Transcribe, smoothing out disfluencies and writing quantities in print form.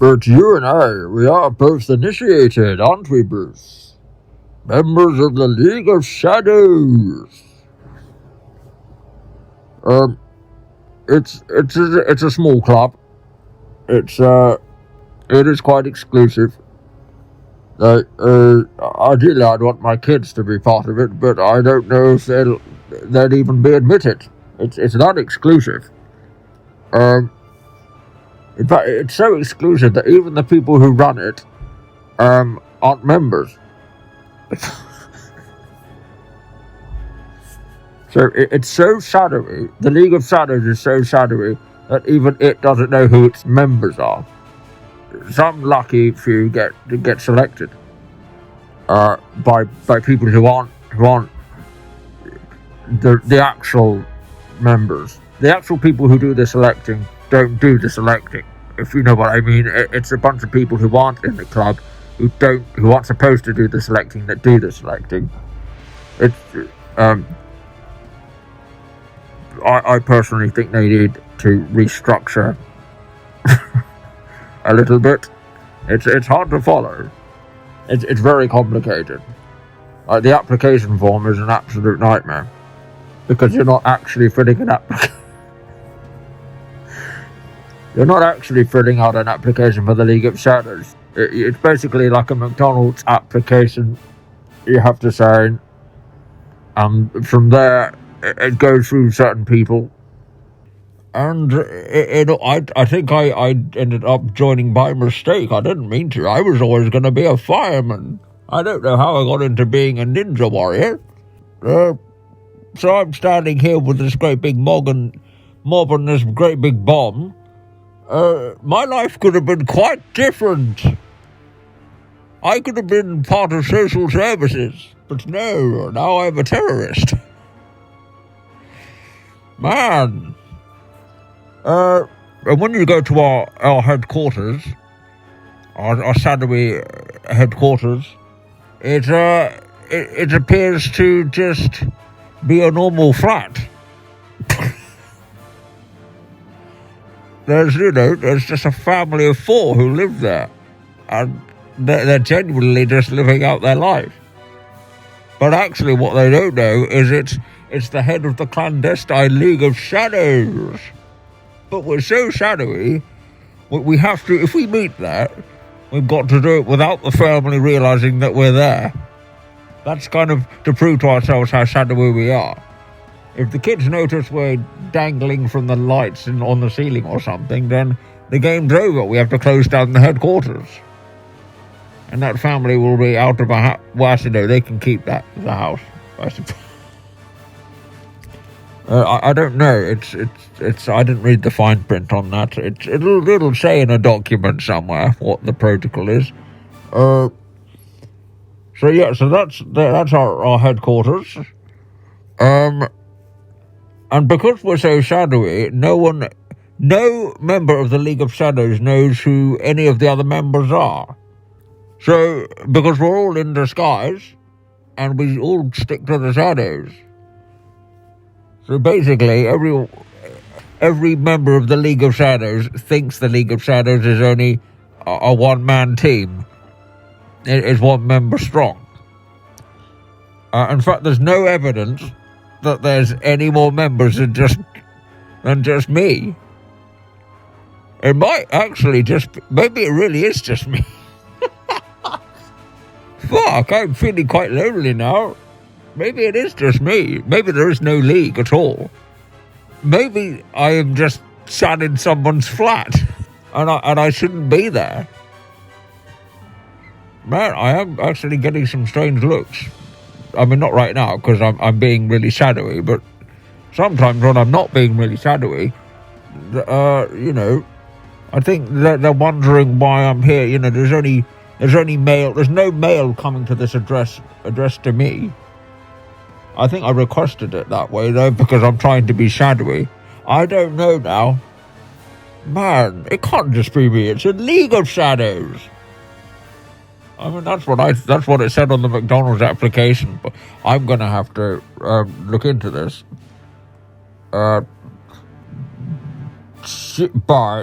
But you and I, we are both initiated, aren't we, Bruce? Members of the League of Shadows. It's a small club. It is quite exclusive. Ideally, I'd want my kids to be part of it, but I don't know if they'd even be admitted. It's not exclusive. In fact, it's so exclusive that even the people who run it aren't members. So it's so shadowy. The League of Shadows is so shadowy that even it doesn't know who its members are. Some lucky few get selected by people who aren't the actual members. The actual people who do the selecting don't do the selecting, if you know what I mean. It's a bunch of people who aren't in the club who aren't supposed to do the selecting that do the selecting. It's I personally think they need to restructure a little bit. It's hard to follow. It's very complicated. The application form is an absolute nightmare because you're not actually filling an application. You're not actually filling out an application for the League of Shadows. It's basically like a McDonald's application. You have to sign, and from there it goes through certain people. And I think I ended up joining by mistake. I didn't mean to. I was always going to be a fireman. I don't know how I got into being a ninja warrior. So I'm standing here with this great big mob and this great big bomb. My life could have been quite different. I could have been part of social services. But no, now I'm a terrorist. Man. And when you go to our headquarters, our shadowy headquarters, it appears to just be a normal flat. There's just a family of 4 who live there, and they're genuinely just living out their life. But actually, what they don't know is it's the head of the clandestine League of Shadows. But we're so shadowy, we have to, if we meet there, we've got to do it without the family realising that we're there. That's kind of to prove to ourselves how shadowy we are. If the kids notice we're dangling from the lights on the ceiling or something, then the game's over. We have to close down the headquarters. And that family will be out of a house. Well, actually, no, they can keep the house, I suppose. I don't know. It's. I didn't read the fine print on that. It'll say in a document somewhere what the protocol is. So that's our headquarters. And because we're so shadowy, no member of the League of Shadows knows who any of the other members are. So because we're all in disguise, and we all stick to the shadows. So basically, every member of the League of Shadows thinks the League of Shadows is only a one-man team. It is one member strong. In fact, there's no evidence that there's any more members than just me. It might actually maybe it really is just me. Fuck, I'm feeling quite lonely now. Maybe it is just me. Maybe there is no league at all. Maybe I am just sat in someone's flat, and I shouldn't be there. Man, I am actually getting some strange looks. I mean, not right now, because I'm being really shadowy, but sometimes when I'm not being really shadowy, I think they're wondering why I'm here. There's no mail coming to this address to me. I think I requested it that way, though, because I'm trying to be shadowy. I don't know now. Man, it can't just be me. It's a League of Shadows. I mean, that's what it said on the McDonald's application. But I'm gonna have to look into this. Bye.